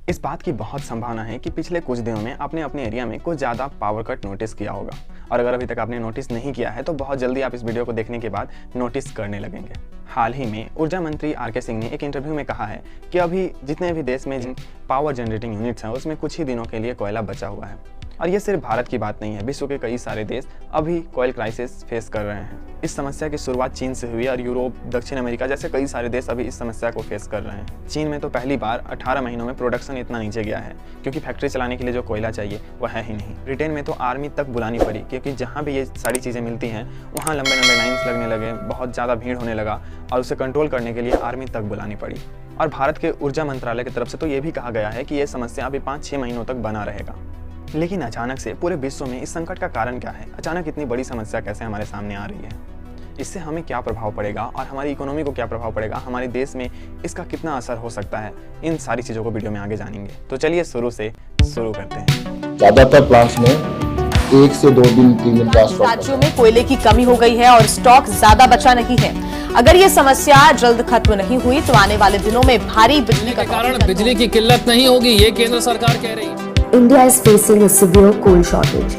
इस बात की बहुत संभावना है कि पिछले कुछ दिनों में आपने अपने एरिया में कुछ ज़्यादा पावर कट नोटिस किया होगा, और अगर अभी तक आपने नोटिस नहीं किया है तो बहुत जल्दी आप इस वीडियो को देखने के बाद नोटिस करने लगेंगे। हाल ही में ऊर्जा मंत्री आर.के. सिंह ने एक इंटरव्यू में कहा है कि अभी जितने भी देश में जिन पावर जनरेटिंग यूनिट्स हैं उसमें कुछ ही दिनों के लिए कोयला बचा हुआ है। और ये सिर्फ भारत की बात नहीं है, विश्व के कई सारे देश अभी कोयल क्राइसिस फेस कर रहे हैं। इस समस्या की शुरुआत चीन से हुई और यूरोप, दक्षिण अमेरिका जैसे कई सारे देश अभी इस समस्या को फेस कर रहे हैं। चीन में तो पहली बार 18 महीनों में प्रोडक्शन इतना नीचे गया है क्योंकि फैक्ट्री चलाने के लिए जो कोयला चाहिए वह है ही नहीं। ब्रिटेन में तो आर्मी तक बुलानी पड़ी क्योंकि जहाँ भी ये सारी चीज़ें मिलती हैं वहाँ लंबे लंबे लाइन्स लगने लगे, बहुत ज़्यादा भीड़ होने लगा और उसे कंट्रोल करने के लिए आर्मी तक बुलानी पड़ी। और भारत के ऊर्जा मंत्रालय की तरफ से तो ये भी कहा गया है कि ये समस्या अभी 5-6 महीनों तक बना रहेगा। लेकिन अचानक से पूरे विश्व में इस संकट का कारण क्या है? अचानक इतनी बड़ी समस्या कैसे हमारे सामने आ रही है? इससे हमें क्या प्रभाव पड़ेगा और हमारी इकोनॉमी को क्या प्रभाव पड़ेगा, हमारे देश में इसका कितना असर हो सकता है, इन सारी चीज़ों को वीडियो में आगे जानेंगे। तो चलिए शुरू करते हैं। ज्यादातर प्लांट्स में 1 से 2 दिन 3 दिन का स्टॉक। राज्यों में कोयले की कमी हो गई है और स्टॉक ज्यादा बचा नहीं है। अगर ये समस्या जल्द खत्म नहीं हुई तो आने वाले दिनों में भारी बिजली के कारण बिजली की किल्लत नहीं होगी, ये केंद्र सरकार कह रही है। India is facing a severe coal shortage.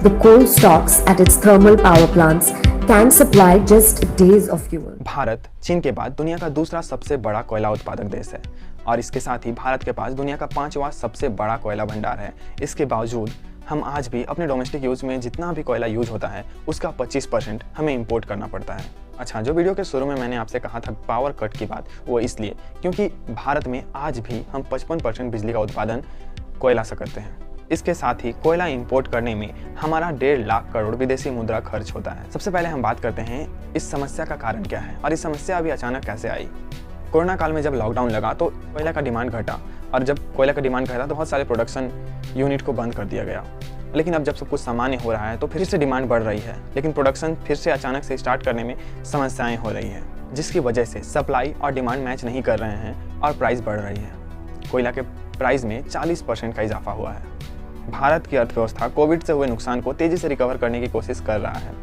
The coal stocks at its thermal power plants can supply just days of fuel. Bharat चीन के बाद दुनिया का दूसरा सबसे बड़ा कोयला उत्पादक देश है और इसके साथ ही भारत के पास दुनिया का 5वां सबसे बड़ा कोयला भंडार है। इसके बावजूद हम आज भी अपने डोमेस्टिक यूज में जितना भी कोयला यूज होता है उसका 25% हमें इंपोर्ट करना पड़ता है। अच्छा, जो वीडियो के शुरू में मैंने आपसे कहा था पावर कट की बात, वो इसलिए क्योंकि भारत में आज भी हम 55% बिजली का उत्पादन कोयला से करते हैं। इसके साथ ही कोयला इंपोर्ट करने में हमारा 1.5 लाख करोड़ विदेशी मुद्रा खर्च होता है। सबसे पहले हम बात करते हैं इस समस्या का कारण क्या है और इस समस्या अभी अचानक कैसे आई। कोरोना काल में जब लॉकडाउन लगा तो कोयला का डिमांड घटा और जब कोयला का डिमांड घटा तो बहुत सारे प्रोडक्शन यूनिट को बंद कर दिया गया। लेकिन अब जब सब कुछ सामान्य हो रहा है तो फिर से डिमांड बढ़ रही है, लेकिन प्रोडक्शन फिर से अचानक से स्टार्ट करने में समस्याएं हो रही है, जिसकी वजह से सप्लाई और डिमांड मैच नहीं कर रहे हैं और प्राइस बढ़ रही है। कोयला के प्राइस में 40% का इजाफा हुआ है। भारत की अर्थव्यवस्था कोविड से हुए नुकसान को तेजी से रिकवर करने की कोशिश कर रहा है।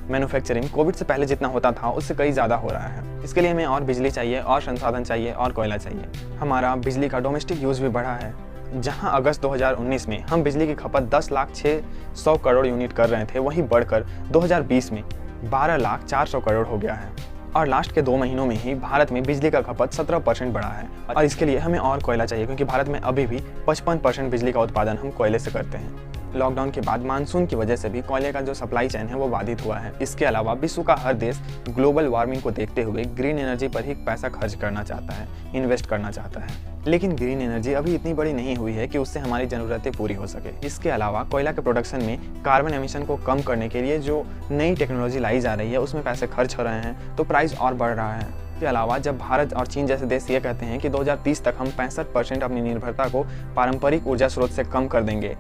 मैन्युफैक्चरिंग कोविड से पहले जितना होता था उससे कई ज़्यादा हो रहा है। इसके लिए हमें और बिजली चाहिए, और संसाधन चाहिए, और कोयला चाहिए। हमारा बिजली का डोमेस्टिक यूज़ भी बढ़ा है। जहां अगस्त 2019 में हम बिजली की खपत 10,06,100 करोड़ यूनिट कर रहे थे, वहीं बढ़कर 2020 में 12,04,000 करोड़ हो गया है। और लास्ट के 2 महीनों में ही भारत में बिजली का खपत 17% बढ़ा है और इसके लिए हमें और कोयला चाहिए क्योंकि भारत में अभी भी 55% बिजली का उत्पादन हम कोयले से करते हैं। लॉकडाउन के बाद मानसून की वजह से भी कोयले का जो सप्लाई चेन है वो बाधित हुआ है। इसके अलावा विश्व का हर देश ग्लोबल वार्मिंग को देखते हुए ग्रीन एनर्जी पर ही पैसा खर्च करना चाहता है, इन्वेस्ट करना चाहता है। लेकिन ग्रीन एनर्जी अभी इतनी बड़ी नहीं हुई है कि उससे हमारी ज़रूरतें पूरी हो सके। इसके अलावा कोयला के प्रोडक्शन में कार्बन एमिशन को कम करने के लिए जो नई टेक्नोलॉजी लाई जा रही है उसमें पैसे खर्च हो रहे हैं, तो प्राइस और बढ़ रहा है। इसके अलावा जब भारत और चीन जैसे देश ये कहते हैं कि 2030 तक हम 65% अपनी निर्भरता को पारंपरिक ऊर्जा स्रोत से कम कर देंगे,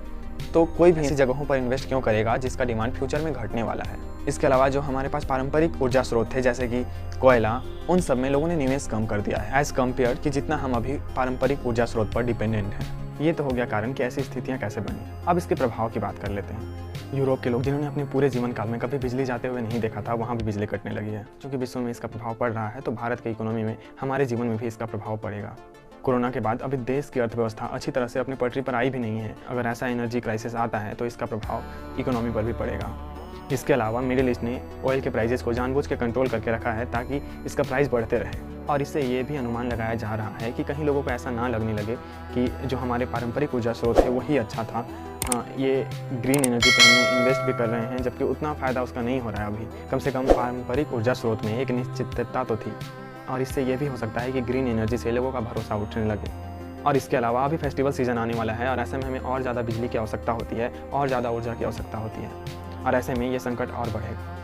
तो कोई भी ऐसी जगहों पर इन्वेस्ट क्यों करेगा जिसका डिमांड फ्यूचर में घटने वाला है। इसके अलावा जो हमारे पास पारंपरिक ऊर्जा स्रोत थे जैसे कि कोयला, उन सब में लोगों ने निवेश कम कर दिया है एज कम्पेयर कि जितना हम अभी पारंपरिक ऊर्जा स्रोत पर डिपेंडेंट हैं। ये तो हो गया कारण कि ऐसी स्थितियाँ कैसे बनी। अब इसके प्रभाव की बात कर लेते हैं। यूरोप के लोग जिन्होंने अपने पूरे जीवन काल में कभी बिजली जाते हुए नहीं देखा था, वहाँ भी बिजली कटने लगी है। क्योंकि विश्व में इसका प्रभाव पड़ रहा है तो भारत की इकोनॉमी में, हमारे जीवन में भी इसका प्रभाव पड़ेगा। कोरोना के बाद अभी देश की अर्थव्यवस्था अच्छी तरह से अपने पटरी पर आई भी नहीं है। अगर ऐसा एनर्जी क्राइसिस आता है तो इसका प्रभाव इकोनॉमी पर भी पड़ेगा। इसके अलावा मिडिल ईस्ट ने ऑयल के प्राइसेस को जानबूझ के कंट्रोल करके रखा है ताकि इसका प्राइस बढ़ते रहे। और इससे ये भी अनुमान लगाया जा रहा है कि कहीं लोगों को ऐसा ना लगने लगे कि जो हमारे पारंपरिक ऊर्जा स्रोत है वही अच्छा था, ये ग्रीन एनर्जी पर हम इन्वेस्ट भी कर रहे हैं, जबकि उतना फ़ायदा उसका नहीं हो रहा है। अभी कम से कम पारंपरिक ऊर्जा स्रोत में एक निश्चितता तो थी और इससे ये भी हो सकता है कि ग्रीन एनर्जी से लोगों का भरोसा उठने लगे। और इसके अलावा अभी फेस्टिवल सीजन आने वाला है और ऐसे में हमें और ज़्यादा बिजली की आवश्यकता होती है, और ज़्यादा ऊर्जा की आवश्यकता होती है और ऐसे में ये संकट और बढ़ेगा।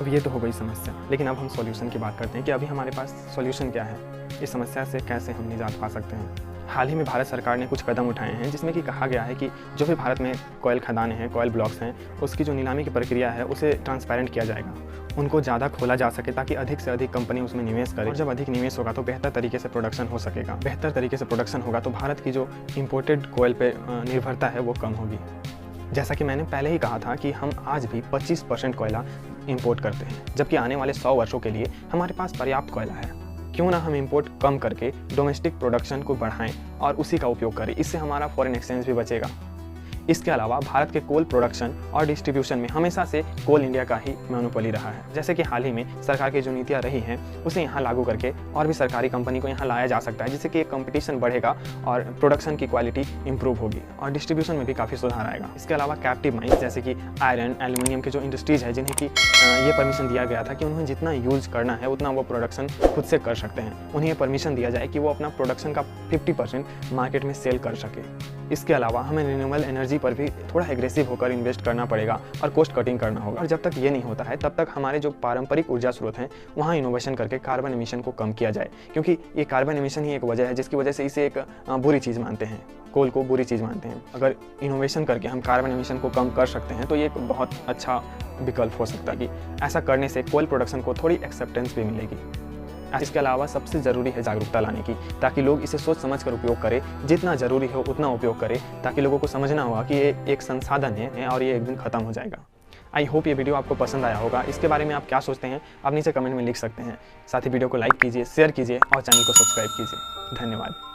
अब ये तो हो गई समस्या, लेकिन अब हम सॉल्यूशन की बात करते हैं कि अभी हमारे पास सॉल्यूशन क्या है, इस समस्या से कैसे हम निजात पा सकते हैं। हाल ही में भारत सरकार ने कुछ कदम उठाए हैं जिसमें कि कहा गया है कि जो भी भारत में कोयल खदानें हैं, कोयल ब्लॉक्स हैं, उसकी जो नीलामी की प्रक्रिया है उसे ट्रांसपेरेंट किया जाएगा, उनको ज़्यादा खोला जा सके ताकि अधिक से अधिक कंपनी उसमें निवेश करे। और जब अधिक निवेश होगा तो बेहतर तरीके से प्रोडक्शन हो सकेगा। बेहतर तरीके से प्रोडक्शन होगा तो भारत की जो इम्पोर्टेड कोयल पे निर्भरता है वो कम होगी। जैसा कि मैंने पहले ही कहा था कि हम आज भी 25% कोयला इंपोर्ट करते हैं, जबकि आने वाले 100 वर्षों के लिए हमारे पास पर्याप्त कोयला है। क्यों ना हम इंपोर्ट कम करके डोमेस्टिक प्रोडक्शन को बढ़ाएं और उसी का उपयोग करें। इससे हमारा फॉरेन एक्सचेंज भी बचेगा। इसके अलावा भारत के कोल प्रोडक्शन और डिस्ट्रीब्यूशन में हमेशा से कोल इंडिया का ही मोनोपोली रहा है। जैसे कि हाल ही में सरकार की जो नीतियाँ रही हैं उसे यहाँ लागू करके और भी सरकारी कंपनी को यहाँ लाया जा सकता है, जिससे कि एक कंपटीशन बढ़ेगा और प्रोडक्शन की क्वालिटी इंप्रूव होगी और डिस्ट्रीब्यूशन में भी काफ़ी सुधार आएगा। इसके अलावा कैप्टिव माइंस जैसे कि आयरन, एल्यूमिनियम के जो इंडस्ट्रीज है जिन्हें कि ये परमिशन दिया गया था कि उन्हें जितना यूज करना है उतना वो प्रोडक्शन खुद से कर सकते हैं, उन्हें परमिशन दिया जाए कि वो अपना प्रोडक्शन का 50% मार्केट में सेल कर सके। इसके अलावा हमें रिन्यूएबल एनर्जी पर भी थोड़ा एग्रेसिव होकर इन्वेस्ट करना पड़ेगा और कॉस्ट कटिंग करना होगा। और जब तक ये नहीं होता है तब तक हमारे जो पारंपरिक ऊर्जा स्रोत हैं वहाँ इनोवेशन करके कार्बन एमिशन को कम किया जाए, क्योंकि ये कार्बन एमिशन ही एक वजह है जिसकी वजह से इसे एक बुरी चीज़ मानते हैं, कोल को बुरी चीज़ मानते हैं। अगर इनोवेशन करके हम कार्बन एमिशन को कम कर सकते हैं तो ये एक बहुत अच्छा विकल्प हो सकता है कि ऐसा करने से कोल प्रोडक्शन को थोड़ी एक्सेप्टेंस भी मिलेगी। इसके अलावा सबसे ज़रूरी है जागरूकता लाने की, ताकि लोग इसे सोच समझ कर उपयोग करें, जितना ज़रूरी हो उतना उपयोग करें, ताकि लोगों को समझना होगा कि ये एक संसाधन है और ये एक दिन ख़त्म हो जाएगा। आई होप ये वीडियो आपको पसंद आया होगा। इसके बारे में आप क्या सोचते हैं आप नीचे कमेंट में लिख सकते हैं। साथ ही वीडियो को लाइक कीजिए, शेयर कीजिए और चैनल को सब्सक्राइब कीजिए। धन्यवाद।